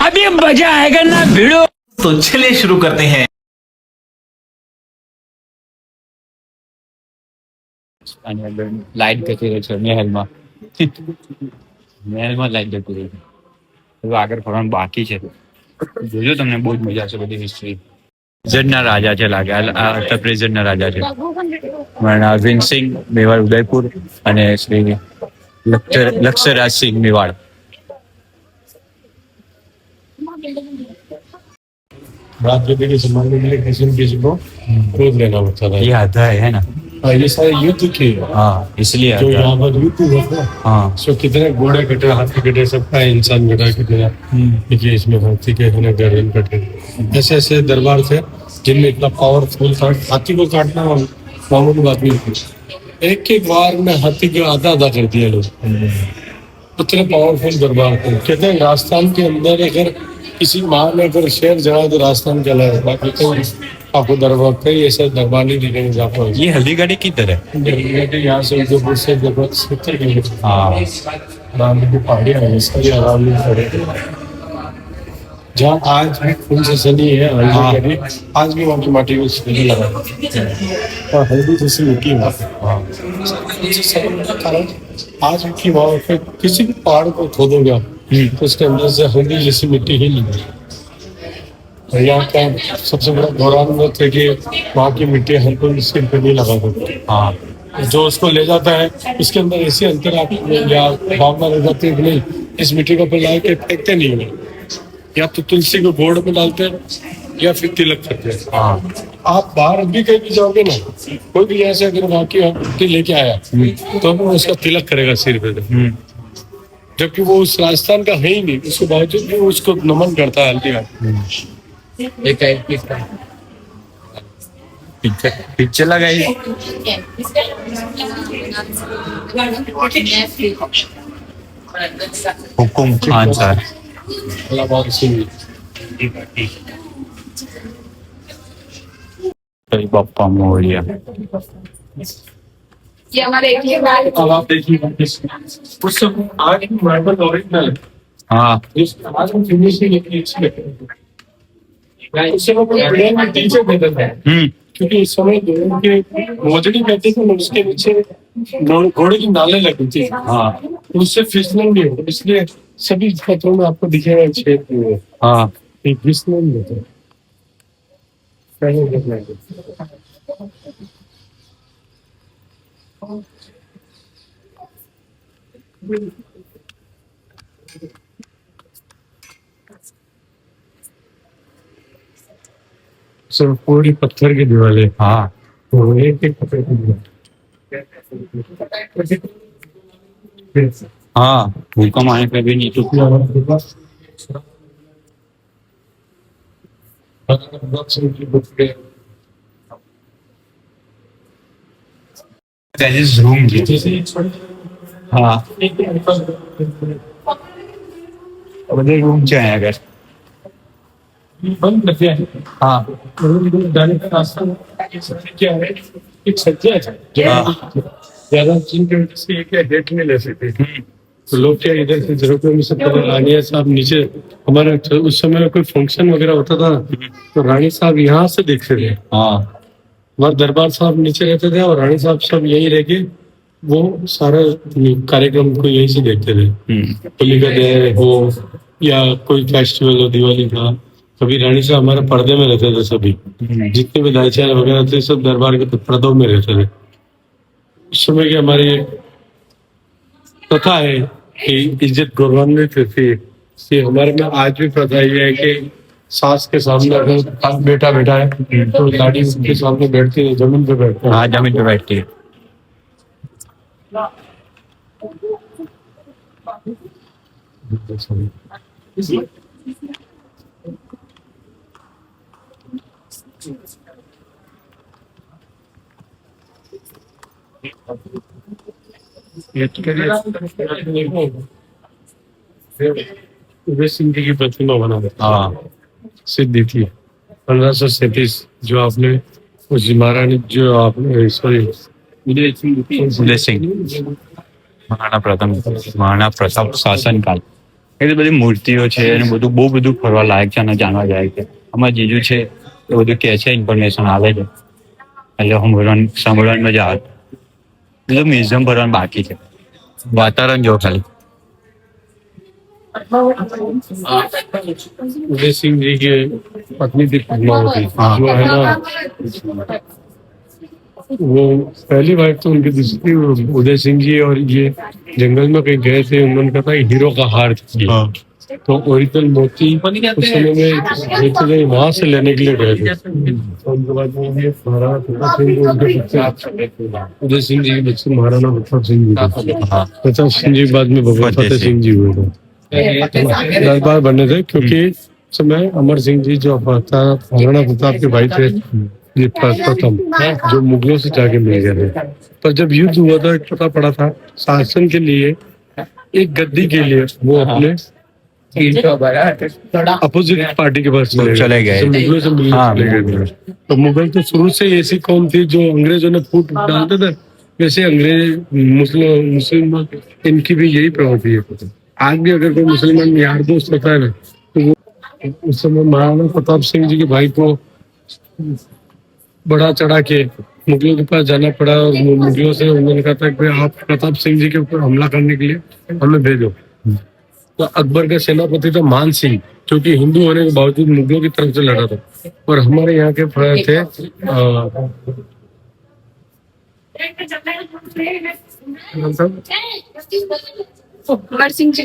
अभी मजा आएगा ना भिड़ो। तो चलिए शुरू करते हैं। લાઈટ જતી રહી છે મહેલમાં લાઈટ જતી રહી છે. હવે આગળ ફરવાનું બાકી છે. જોજો, તમને બહુ જ મજા આવશે બધી હિસ્ટ્રી. પ્રેઝન્ટના રાજા છે લાગે, આ પ્રેઝન્ટના રાજા છે. અરવિંદ સિંહ મેવાડ ઉદયપુર અને શ્રી લક્ષરાજ સિંહ મેવાડ. रात बेटे के संभालने के लिए किसी न किसी को क्रोध लेना पड़ता था। ये आता है ना, ये सारे युद्ध के हाँ इसलिए जो यहाँ पर युद्ध हुआ था, हाँ सो कितने घोड़े कटे, हाथी कटे, सबका इंसान कटा कितना, देखिए इसमें हाथी के है ना गर्दन कटे। ऐसे ऐसे दरबार थे जिनमें इतना पावरफुल था, हाथी को काटना मामूली बात नहीं थी। एक एक बार में हाथी को आधा आधा कर दिया लोग, उतने पावरफुल दरबार थे। कहते हैं राजस्थान के अंदर अगर किसी माँ ने अगर शेर जड़ा तो राजस्थान चला है, बाकी तो आपको दरबार कई ऐसे दरबार नहीं दिखेंगे जहाँ पर। ये हल्दीघाटी किधर है? यहाँ से उदयपुर से लगभग 70 किलोमीटर हाँ रामली की पहाड़ियाँ हैं, इसका ये रामली पड़े जहाँ आज भी खून से सनी है हल्दी, आज भी वहाँ की माटी को सनी लगा और हल्दी जैसी मिट्टी वहाँ पे। कारण आज भी वहाँ पे किसी भी पहाड़ को खोदोगे आप तो उसके अंदर से हल्दी जैसी मिट्टी ही निकली। और यहाँ का सबसे बड़ा गौरवान्वित है कि वहाँ की मिट्टी हल्को इसके पे नहीं लगा सकती। हाँ जो उसको ले जाता है उसके अंदर ऐसी अंतर आप या भावना रह जाती है कि नहीं, इस मिट्टी को ला के फेंकते नहीं है, या तो तुलसी को घोड़ में डालते हैं या फिर तिलक करते हैं। हाँ आप बाहर भी कहीं भी जाओगे ना, कोई भी ऐसे अगर वहाँ की मिट्टी लेके आया तो वो उसका तिलक करेगा सिर पे, जबकि वो उस राजस्थान का है ही नहीं, उसके बावजूद भी उसको नमन करता है हल्दी का। पिक्चर लगाई हुकुम खान सर. बाप्पा मोरिया. ये हमारे अब आप देखिए उस सब आज की मार्बल ओरिजिनल है। हाँ आज हम फिनिशिंग इतनी अच्छी लगती है, उस समय कोई प्लेन में टीचर देता था क्योंकि इस समय दोनों के मोजड़ी कहते थे, उसके नीचे घोड़े की नाले लगी थी। हाँ उससे फिसलन नहीं होता, इसलिए सभी पत्रों में आपको दिखेगा छेद नहीं है। हाँ फिसलन नहीं होता। सब पूरी पत्थर की दीवारें, हाँ तो एक एक पत्थर की दीवार। हाँ भूकंप आने पे भी नहीं टूटी. That is room. हाँ बड़े रूम से आए अगर बंद कर दिया है। हाँ जाने का रास्ता क्या है, एक सज्जा है ज्यादा जिनकी वजह से एक डेट नहीं ले सकते, तो लोग क्या इधर से जरूरतों में सब रानिया साहब नीचे, हमारे उस समय कोई फंक्शन वगैरह होता था तो रानी साहब यहाँ से देखते थे। हाँ वहाँ दरबार साहब नीचे रहते थे और रानी साहब सब यहीं रह के वो सारा कार्यक्रम को यहीं से देखते थे। होली का दे हो या कोई फेस्टिवल हो, दिवाली का, कभी रानी साहब हमारे पर्दे में रहते थे। सभी जितने भी दाईचार वगैरह थे सब दरबार के पर्दों में रहते थे। उस समय की हमारी प्रथा है कि इज्जत गौरवान्वित थी। हमारे में आज भी प्रथा ये है कि सास के सामने अगर बेटा बैठा है तो लाड़ी उसके सामने बैठती है, जमीन पे बैठती है। हाँ जमीन पे बैठती है. उदय सिंह जी की प्रतिमा बना। हाँ सिद्धि थी 1537 जो आपने उस महारानी जो आपने सॉरी उदय सिंह महाराणा प्रताप शासन काल. એ બધી મૂર્તિઓ છે અને બધું બહુ બધું ફરવા લાયક છે અને જાણવા લાયક છે. અમારા જીજુ છે એ બધું કહે છે, ઇન્ફોર્મેશન આવે છે એટલે સાંભળવાની મજા આવે. બધું મ્યુઝિયમ ભરવાનું બાકી છે. વાતાવરણ જો ખાલી उदय सिंह जी की पत्नी थी पद्मावती, हाँ। जो है ना, वो पहली वाइफ तो उनकी दूसरी थी। वो उदय सिंह जी और ये जंगल में कहीं गए थे, उन्होंने कहा था हीरो का हार चाहिए। हाँ। तो ओरिजिनल मोती उस समय में लेते थे, वहां से लेने के लिए गए थे। तो उनके बाद में ये महाराणा प्रताप सिंह जी, उनके बच्चे उदय सिंह जी के बच्चे महाराणा प्रताप सिंह जी थे। हाँ। प्रताप सिंह जी बाद में भगवान फतेह सिंह जी हुए थे, दरबार बने थे। क्योंकि समय अमर सिंह जी जो महाराणा प्रताप के भाई थे, ये प्रथम जो मुगलों से जाके मिल गए थे। पर जब युद्ध हुआ था, पता पड़ा था शासन के लिए, एक गद्दी के लिए वो अपने अपोजिट पार्टी के पास चले गए। तो मुगलों से मिलने हाँ, चले गए थे। तो मुगल तो शुरू से ऐसी कौम थी जो अंग्रेजों ने फूट डालते थे, वैसे अंग्रेज मुस्लिम इनकी भी यही प्रवृत्ति है। आज भी अगर कोई मुसलमान यार दोस्त होता है ना, तो वो उस समय महाराणा प्रताप सिंह जी के भाई को बढ़ा चढ़ा के मुगलों के पास जाना पड़ा। और मुगलों से उन्होंने कहा था कि आप प्रताप सिंह जी के ऊपर हमला करने के लिए हमें भेजो। तो अकबर का सेनापति था मान सिंह, जो कि हिंदू होने के बावजूद मुगलों की तरफ से लड़ा था। और हमारे यहाँ के थे अमर सिंह जी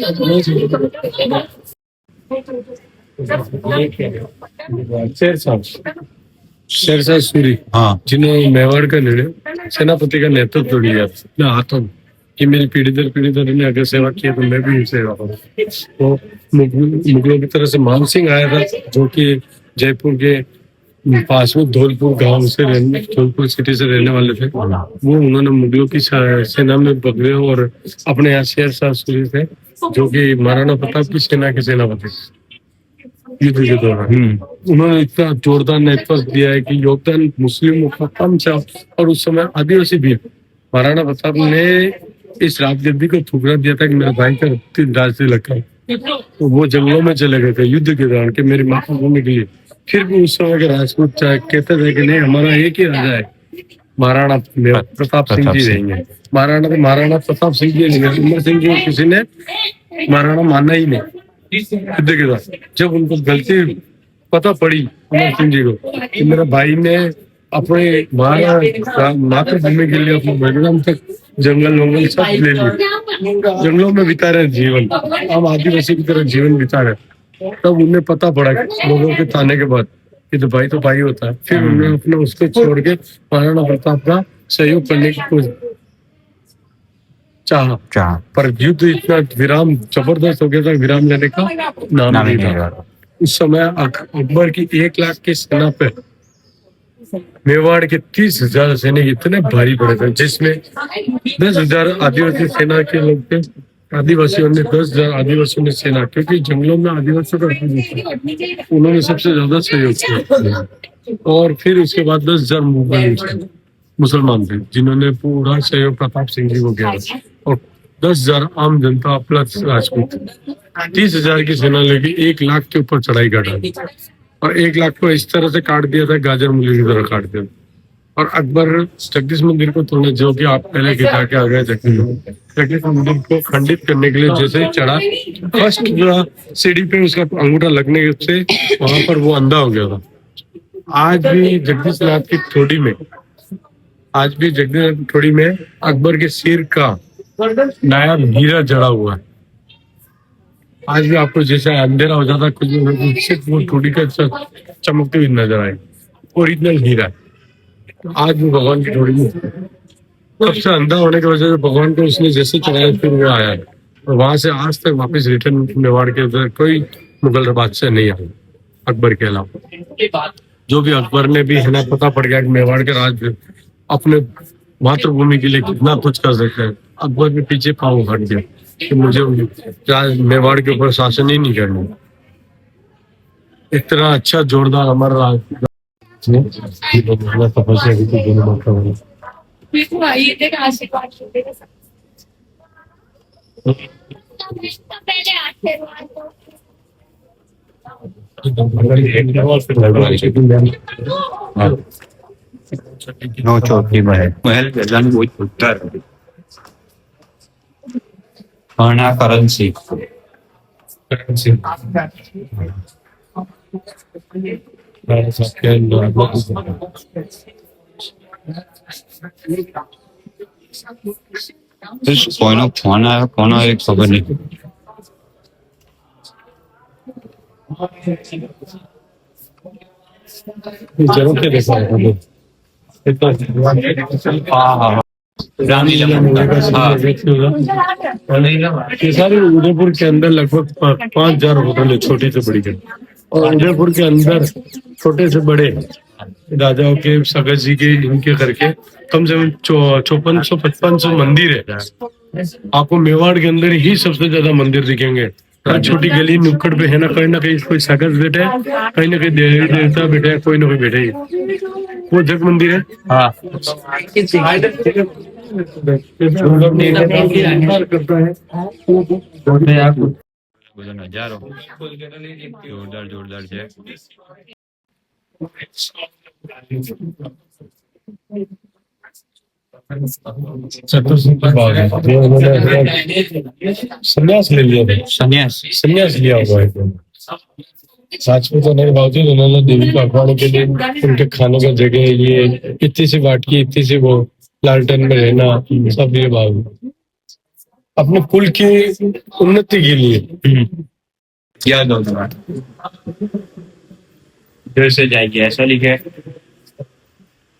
शेरशाह सूरी, हाँ। जिन्होंने मेवाड़ का सेनापति का नेतृत्व लिया अपने हाथों में कि मेरी पीढ़ी दर ने अगर सेवा की है तो मैं भी सेवा करूँ। तो मुगलों की तरफ से मान सिंह आया था, जो कि जयपुर के पास में धौलपुर गांव से धौलपुर सिटी से रहने वाले थे। वो उन्होंने मुगलों की सेना में पकड़े और अपने यहाँ शेरशाह सूरी थे, जो कि महाराणा प्रताप की सेना के सेनापति युद्ध के दौरान। उन्होंने इतना जोरदार नेतृत्व दिया है कि योगदान मुस्लिमों का कम था। और उस समय आदिवासी भी महाराणा प्रताप ने इस राजगद्दी को ठुकरा दिया था कि मेरे भाई का राज तिलक है। तो वो जंगलों में चले गए थे युद्ध के दौरान कि मेरी मातृभूमि के लिए। फिर भी उस समय के राजपूत कहते थे कि नहीं, हमारा एक ही राजा है, महाराणा प्रताप सिंह जी रहेंगे। महाराणा प्रताप सिंह जी नहीं, अमर सिंह जी को किसी ने महाराणा माना ही नहीं युद्ध के दौरान। जब उनको गलती पता पड़ी अमर सिंह जी को कि मेरा भाई ने अपने मातृभूमि के लिए अपने बलिदान तक जंगल वंगल सब ले लिए, जंगलों में बिता रहे जीवन, हम आदिवासी की तरह जीवन बिता रहे। तब उन्हें पता पड़ा लोगों के ताने के बाद कि तो भाई होता है। फिर उन्होंने अपना उसको छोड़ के महाराणा प्रताप का सहयोग करने की कोशिश चाहा, पर युद्ध इतना विराम जबरदस्त हो गया था, विराम लेने का नाम नहीं था। उस समय अकबर की 1 लाख की सेना पे मेवाड़ के 30,000 सैनिक इतने भारी पड़े थे, जिसमें 10,000 आदिवासी सेना के लोग थे। आदिवासियों ने 10,000 आदिवासियों ने सेना, क्योंकि जंगलों में आदिवासियों का उन्होंने सबसे ज्यादा सहयोग किया। और फिर उसके बाद 10,000 मुसलमान थे, जिन्होंने पूरा सहयोग प्रताप सिंह जी को किया। और 10,000 आम जनता प्लस राजपूत, 30,000 की सेना लेके 1 लाख के ऊपर चढ़ाई कर डाली। और 1 लाख को इस तरह से काट दिया था, गाजर मूली की तरह काट दिया। और अकबर जगदीश मंदिर को तोड़ने, जो कि आप पहले गिरा के आ गए, जगदीश मंदिर को खंडित करने के लिए जैसे ही चढ़ा, फर्स्ट सीढ़ी पे उसका अंगूठा लगने से वहां पर वो अंधा हो गया था। आज भी जगदीश नाथ की ठोड़ी में अकबर के सिर का नायाब हीरा जड़ा हुआ है। आज भी आपको जैसे अंधेरा हो जाता है, कुछ सिर्फ वो ठोड़ी का चमकती हुई नजर आए, ओरिजिनल हीरा। आज भी भगवान की ठोड़ी में सबसे अंधा होने की वजह से भगवान को उसने जैसे चढ़ाया, फिर वो आया है। और वहां से आज तक वापस रिटर्न मेवाड़ के अंदर कोई मुगल बादशाह नहीं आया अकबर के अलावा। जो भी अकबर ने भी है ना, पता पड़ गया कि मेवाड़ के राज अपने मातृभूमि के लिए कितना कुछ कर सकते हैं। अकबर के पीछे पाँव हट गया कि मुझे मेवाड़ के ऊपर शासन ही नहीं करना। इतना अच्छा जोरदार हमारा राज तपस्या की थी दोनों माता वाली। હા. નો ચોકી મહેલ પહેલાનું બહુ જ ઉત્તર અર્ણા કરન્સી કોઈનો ફોન આવ્યો કોનો એ ખબર નહીં. जरूर के देखा है હા હા रामलीला मंदिर. हाँ ये सारे उदयपुर के अंदर लगभग 5,000 होटल है, छोटी से बड़ी के। और उदयपुर के अंदर छोटे से बड़े राजाओं के, सगत जी के, इनके करके कम से कम 5400-5500 मंदिर है। आपको मेवाड़ के अंदर ही सबसे ज्यादा मंदिर दिखेंगे। हर छोटी गली नुक्कड़ पे है ना कहीं कोई सगत बैठे है, कहीं ना कहीं देवी देवता बैठे है, कोई ना कोई बैठे ही। वो जग मंदिर है। हाँ બધો નજારો જોરદાર જોરદાર છે. संन्यास ले लिया था, સંન્યાસ संन्यास लिया हुआ है। राजपूत होने के बावजूद उन्होंने देवी को अखवाने के लिए उनके खाने का जगह, ये इतनी सी वाटकी, इतनी सी वो लालटेन में रहना, सब ये भाव अपने कुल की उन्नति के लिए। याद हो तुम्हारा जैसे जाएगी ऐसा लिखे.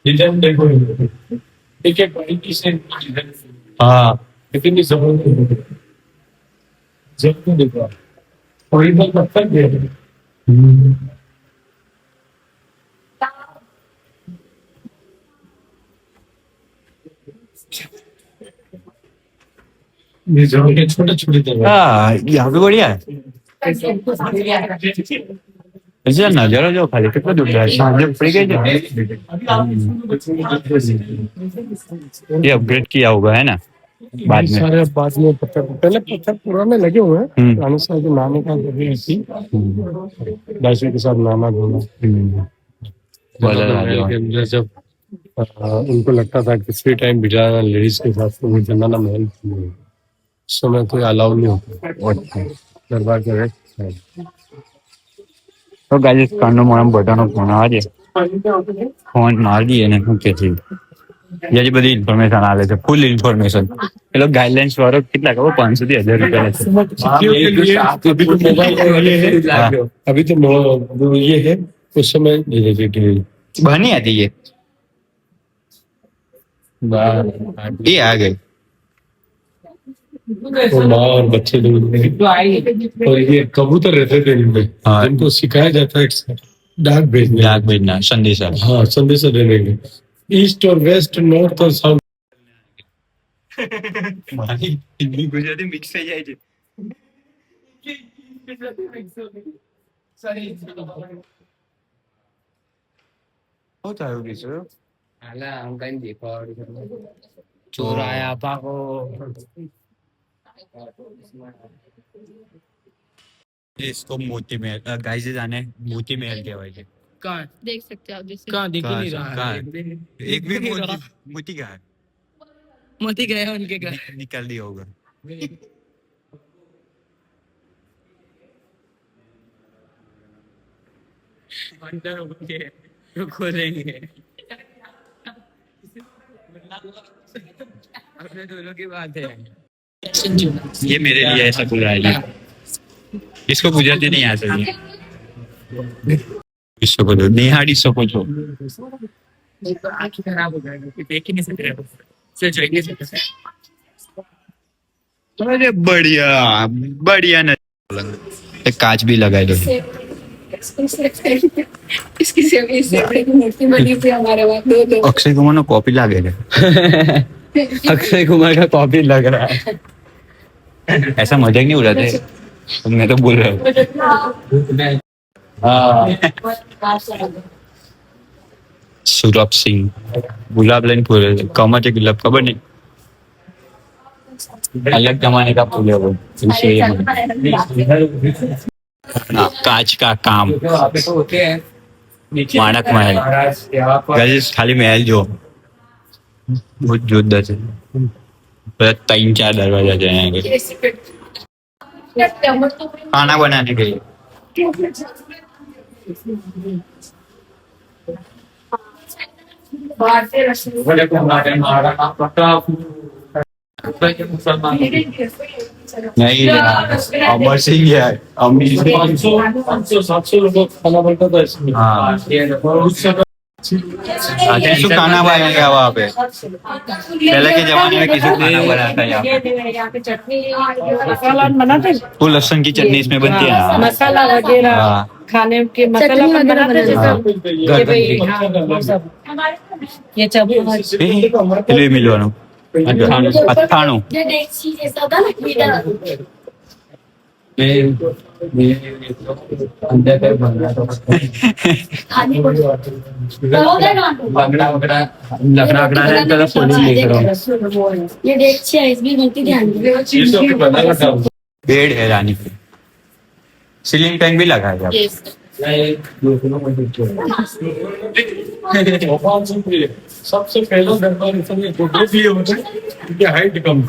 डिजाइन देखो, एक एक बारीकी से हाँ इतनी जबरदस्त जब तो देखो कोई बात पत्थर दे ये जरूर के छोटे छोटे जगह। हाँ यहाँ पे बढ़िया है. ऐसा नजारा जो खाली कितना जोरदार है. सांझे पड़ी गई है. ये अपग्रेड किया होगा है ना बाद में. सारे बाद में पत्थर, पहले पत्थर पुराने लगे हुए हैं। रानी साहब के नाने का जगह थी, दासी के साथ नाना धोना। के अंदर जब उनको लगता था कि फ्री टाइम बिताना लेडीज के साथ, तो वो जनाना महल उस समय कोई अलाउ नहीं होता दरबार के रेस्ट। તો ગાઈસ કાંડો મોરમ બધાનો ફોન આવે છે. ફોન મારી દઈએ ને શું કે છે જે બધી ઇન્ફોર્મેશન આવે છે, ફૂલ ઇન્ફોર્મેશન. એ લોકો ગાઈડલાઇન્સ વાળો કેટલા ખબર 500 થી 1000 રૂપિયા લે છે. अभी तो मोबाइल ये है, अभी तो ये है, उस समय બની હતી ये आ गई. वो माँ और बच्चे लोग, और ये कबूतर रहते थे इनमें, हाँ। जिनको सिखाया जाता है डाक भेजने, डाक भेजना संदेशा. हाँ संदेशा देने के, ईस्ट और वेस्ट, नॉर्थ और साउथ। हिंदी गुजराती मिक्स થઈ જાય છે. શું થયું કિશોર? चोर आया पाको इसको मोती महल गाइस जाने मोती महल કહેવાય છે. कहाँ देख सकते हो आप जैसे कहाँ दिख ही कहाँ नहीं से? रहा कहाँ? है एक भी मोती मोती का है मोती गए उनके घर निकाल दिया होगा. अंदर होंगे तो खोलेंगे अपने दोनों की बात है ये मेरे लिए ऐसा बोल रहा है ये. इसको गुजराती नहीं आ सकती. इसको बोलो निहाड़ी सको છો. तो आँखें खराब हो जाएगी कि देख ही नहीं सकते से जोई नहीं सकते अरे बढ़िया बढ़िया न एक कांच भी लगाई दो. इसकी से बड़ी मूर्ति बनी हुई है हमारे वहाँ दो अक्षय कुमार नो कॉपी लागे છે. अक्षय कुमार का कॉपी लग रहा है ऐसा मजाक नहीं उड़ाते. मैं तो बोल रहा हूँ. सुरभ सिंह गुलाब लाइन पूरे कमर के गुलाब खबर नहीं अलग जमाने का पुल है वो, इसलिए हाँ, कांच का काम, वहाँ पे तो होते हैं नीचे माणक महल। महाराज यहाँ पर गाइस खाली महल जो बहुत जोरदार છે पर 3-4 दरवाजा છે यहाँ के खाना बनाने के लिए। बोले को हमारे महाराणा प्रताप मुसलमान नहीं अमर सिंह है, अमीर सिंह। 500-700 लोगों का खाना बनता था इसमें। हाँ उस समय किसको खाना बनाएगा वहाँ पे, पहले के जमाने में किसको खाना बनाता है यहाँ पे? मसाला बनाते हैं, वो लहसुन की चटनी इसमें बनती है ना। मसाला वगैरह हाँ खाने के मसाला अपन बनाते हैं हाँ। जैसे ये भाई हाँ, वो सब ये चम्मच એટલે મિલવાનું અથાણું अंदर तक बन रहा था बगड़ा बगड़ा लकड़ा लकड़ा है तो फोड़ी लेकर आओ ये डेक्ची है इसमें बनती ध्यान दो ये सब भी बना रखा है। बेड है रानी की, सीलिंग फैन भी लगा है यहाँ पे। भोपाल से भी सबसे पहला दरबार इसलिए घुटने लिए होते हैं, क्योंकि हाइट कम थी।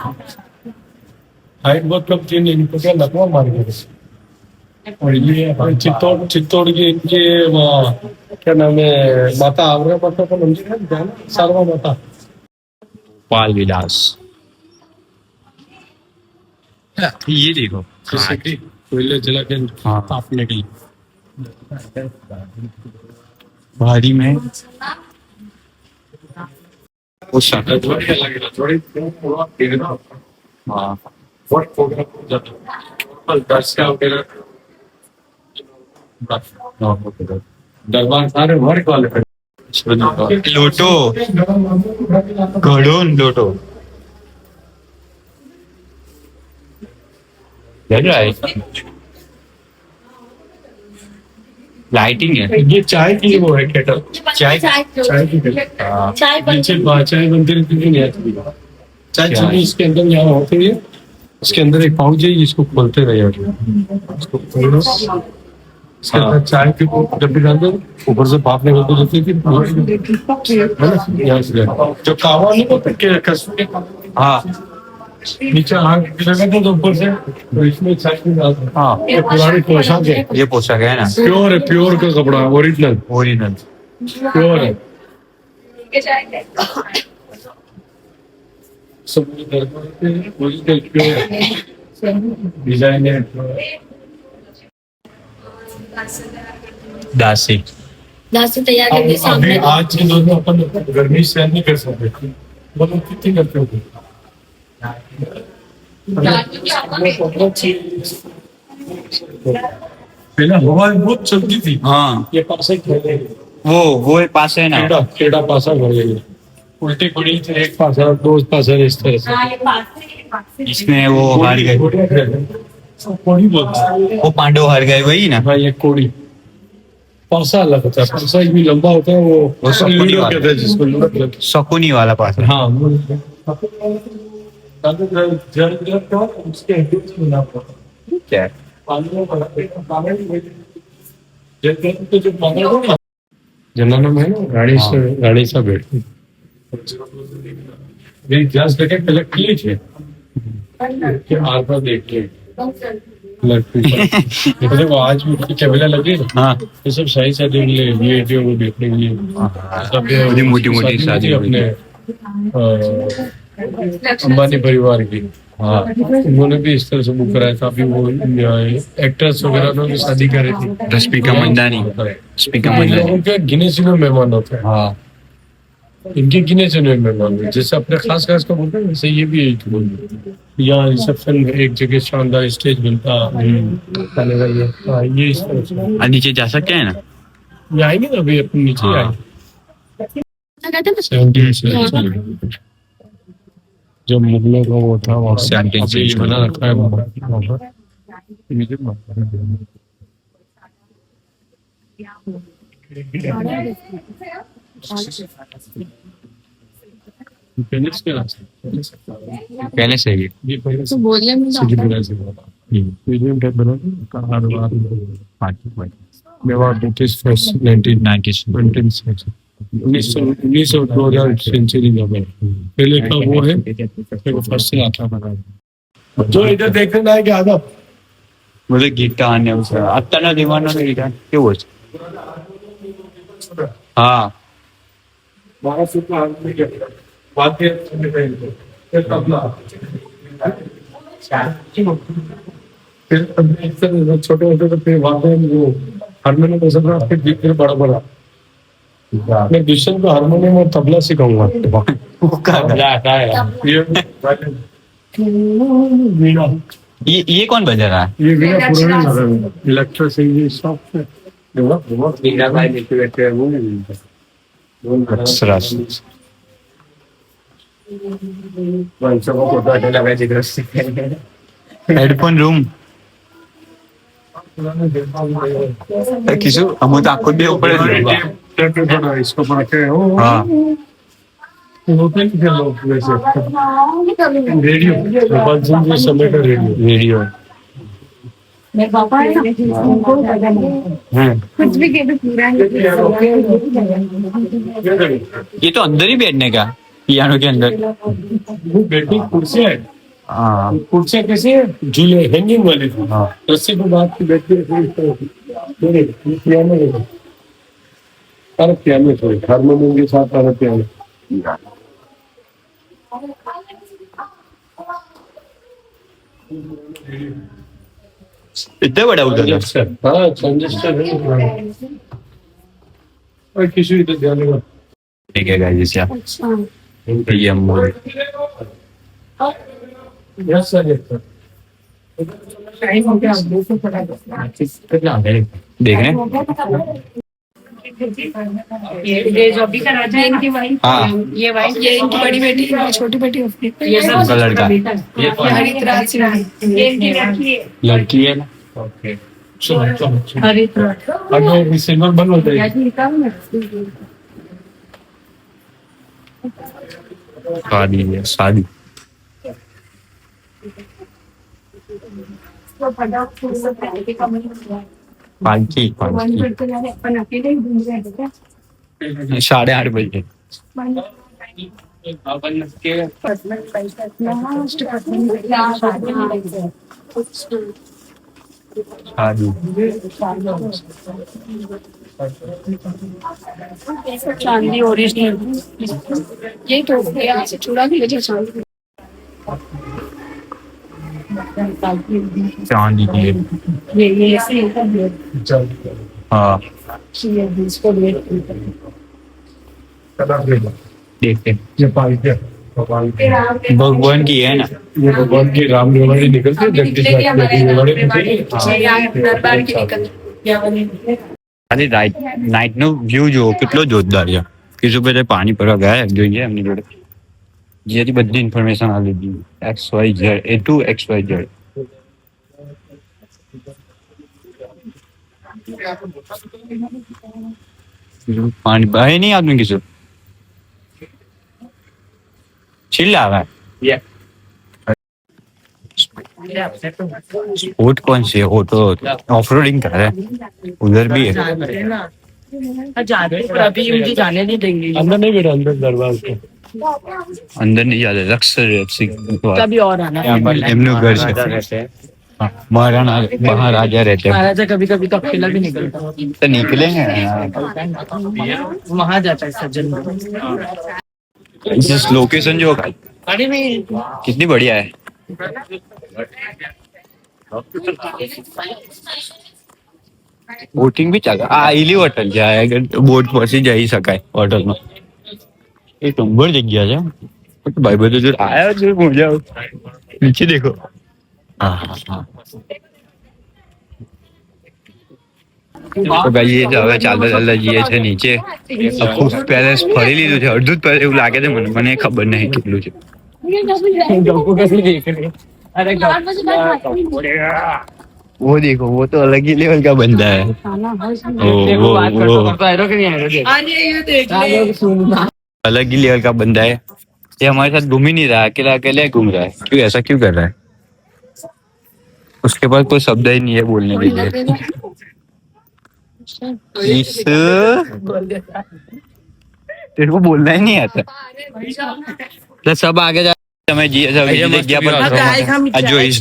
हाइट बहुत कम थी, इनको क्या लकवा मार गए। और ये चित्तौड़ की इनके वहाँ क्या नाम है, माता आवरा माता का मंदिर है जाना, सारवा माता। पाल विलास ये देखो जैसे कि कोयले जला के हाँ। तापने के लिए। भारी में वो शक्ल थोड़ी अलग है, थोड़ी पूरा गिरना हाँ बहुत प्रोग्राम हो जाता है। और दर्शक वगैरह दरबार सारे वर्क वाले खड़े। लोटो घड़ों लोटो लग रहा है, लाइटिंग है। ये चाय की वो है केटल, चाय चाय की केटल। हाँ। चाय नीचे चाय बनती रहती है, नहीं आती। चाय क्या चीनी है? इसके अंदर यहाँ होती है, इसके अंदर एक पाउच है, इसको खोलते रहे इसको खोलो, इसके अंदर चाय की जब भी डाल दो ऊपर से भाप निकलती रहती थी, है ना? यहाँ से जो कावा नहीं होता कसूरी हाँ नीचे आग लगा था तो ऊपर से तो इसमें चाय नहीं डालते। हाँ ये पुरानी पोशाक है, ये पोशाक है ना, प्योर है, प्योर का कपड़ा है, ओरिजिनल ओरिजिनल। प्योर है। सब ओरिजिनल प्योर है, डिजाइन है। दासी दासी तैयार करके अभी सामने आज के दौर में अपन गर्मी सहन नहीं कर सकते, मतलब कितनी करते होते पहले हवा बहुत चलती थी। हाँ ये पासे खेले वो एक पास है ना, टेढ़ा पासा कर गई, उल्टी पड़ी थी, एक पासा दो पासा इस तरह से। इसमें वो हार गए, कोड़ी बोलते हैं। वो पांडव हार गए वही ना। हाँ ये कोड़ी पासा अलग होता है, पासा भी लंबा होता है, वो शकुनी लूडो वाला। कहते हैं जिसको लूडो कहते हैं। शकुनी वाला पास है। हाँ उसके हिंदू से बना हुआ क्या है? जनाना में है ना गाड़ी से बैठती मेरी क्लास लेके पहले किए थे कि आर पर देख के लड़की पर वो आज भी उसकी कैमरा लगे ना, हाँ ये सब शाही शादी के लिए वीडियो को देखने के लिए सब ये बड़ी मोटी शादी अपने अंबानी परिवार की। हाँ उन्होंने भी इस तरह से बुक कराया था। अभी वो एक्टर्स वगैरह ने भी शादी कर रही थी। रश्मिका मंदानी, रश्मिका मंदानी। उनके गिने चुने मेहमान होते हैं। हाँ इनके गिने चुने मेहमान हैं। जैसे अपने खास खास का बोलते हैं वैसे ये भी यहाँ रिसेप्शन में एक जगह शानदार स्टेज बनता खाने का ये। हाँ ये इस तरह से और नीचे जा सकते हैं ना। ये आएंगे ना अभी अपन नीचे हाँ। आएंगे 17 से जब मुगलों का वो था वहाँ 17 अभी बना रखा है वहाँ पर। नीचे पहले से रास्ता पहले से ही है। ये पहले तो से बोलने में तो सिटी आता है। प्लाजा बना था म्यूजियम टाइप बना था कार वार हाँ, ठीक है। मेवाड़ ब्रिटिश फर्स्ट 1919 2000 सेंचुरी में पहले का वो है फर्स्ट से आता बना जो इधर देखने लायक है आधा बोले ગીતા અને અત્યારના જમાનાનો ગીતા કેવો છે? હા, बाहर से वाद्य तबला फिर छोटे होते तो फिर वाद्य वो हारमोनियम बजा रहा फिर फिर बड़ा बड़ा मैं दुष्यंत को हारमोनियम और तबला सिखाऊंगा वो कहाँ आता है वीणा ये कौन बजा रहा है? ये वीणा पुरानी लगा है इलेक्ट्रो सिंगिंग सॉफ्ट है સરસ. હેડફોન રૂમ કીધું અમુક તો આખો બે ઉપર જ રહેવા. थोड़ा इसको पढ़ के हो હા, होते हैं क्या लोग वैसे रेडियो गोपाल सिंह जी समय का रेडियो રેડિયો. मेरे पापा है ना उनको पता नहीं હમ. कुछ भी कह दो पूरा नहीं ये तो अंदर ही बैठने का, पियानो के अंदर. वो बैठी कुर्सी है हाँ, कुर्सियाँ कैसी है झूले हैंगिंग वाली थी हाँ. रस्सी को बांध के बैठती है पियानो सारा पियानो थोड़ी हारमोनियम के साथ सारा पियानो इतना बड़ा उधर है. हाँ ट्रांजिस्टर है और किसी इधर ध्यान देगा ठीक है गाइस, आप अच्छा ये Amul yes sir yes sir time हो गया दो सौ पड़ा देख रहे हैं. ये जो अभी का राजा है इनकी वाइफ हाँ, ये वाइफ ये इनकी बड़ी बेटी है छोटी बेटी उसकी ये सब उनका लड़का. ये हरिद्राज सिंह ये इनकी लड़की है लड़की है ना. हरिद्राज अगर सिल्वर बंद हो जाएगी शादी है, शादी. पालकी पालकी 8:30 बजे. शादी. चांदी ओरिजिनल यही तो यहाँ से चूड़ा भी लेके चांदी चांदी की है. ये ऐसे हाँ, इसको देखते हैं. ये पालकी है भगवान की भगवान की है ना. ये भगवान की राम रेवाड़ी निकलती है जगदीश रेवाड़ी दरबार की निकल અરે નાઇટ નો વ્યૂ જો કેટલો જોરદાર છે. કિશોર ભાઈ પાણી ભરવા ગયા જોઈએ એમની જોડે જેથી બધી ઇન્ફોર્મેશન આપી દીધી. XYZ A to XYZ. પાણી બહાર નહીં આવતું કિશોર છેલ્લા આવે. स्पोर्ट कौन सी है? वो तो ऑफ रोडिंग कर रहा है. उधर भी है. अभी मुझे जाने नहीं देंगे अंदर नहीं बैठा अंदर दरबार के अंदर नहीं जाते. लक्सर कभी और आना એમનું ઘર છે. हाँ, महाराणा महाराजा रहते हैं. महाराजा कभी कभी तो अकेला भी निकलता तो निकलेंगे. वहां जाता है सज्जन इस लोकेशन जो अरे नहीं कितनी बढ़िया है. બોટિંગ બી ચાલે. આ ઇલી હોટલ છે. આગળ બોટ પછી જઈ શકાય હોટલમાં. એ નંબર જગ્યા છે. ભાઈ બધું જો આયા છે મજા આવે. નીચે દેખો. हाँ हाँ. તો ભાઈ એ હવે ચાલતા ચાલતા જઈએ છે નીચે. આખું પેલેસ ફરી લીધું છે. અડધું જ પેલેસ એવું લાગે છે મને ખબર નહીં કેટલું છે. कैसे देख रहे अरे वो देखो वो तो अलग ही लेवल का बंदा है. वो बात करता करता है कि नहीं अलग ही लेवल का बंदा है. ये हमारे साथ घूम ही नहीं रहा, अकेला अकेले घूम रहा है। क्यों ऐसा क्यों कर रहा है? उसके पास कोई शब्द ही नहीं है बोलने के लिए। इस तेरे को बोलना ही नहीं आता तो सब आगे जा। તમે જગ્યા પર આ જોઈશ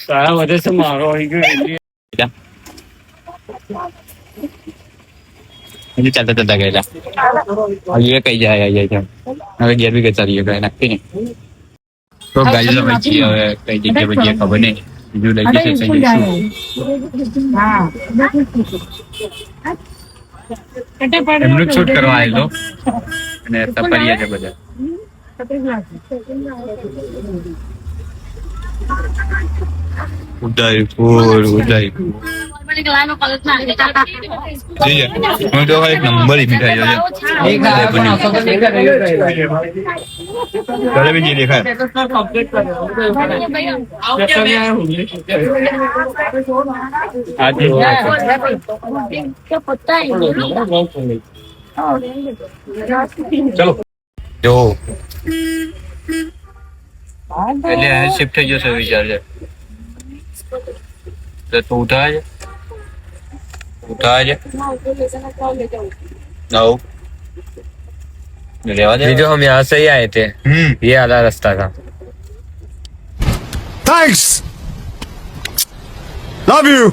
सारा वजह से मारो ही હજી ચાલતા ચાલતા ગયેલા હવે કઈ જાય હવે ઘેર બી જતા રહીએ કઈ નક્કી નહીં તો ગાડી અમે છીએ હવે કઈ જગ્યા પર જઈએ ખબર નહીં બીજું લઈ જશે થઈ જઈશું એમનું શૂટ કરવા આવેલો અને તપરિયા છે બધા ઉદયપુર જોઈએ હું તો એક નંબર ही मिठाई है चले भी जी देखा क्या पता है चलो जो पहले है शिफ्ट है जो सब विचार है तो उठा है जो हम यहाँ से ही आए थे ये आधा रास्ता था Thanks. Love you.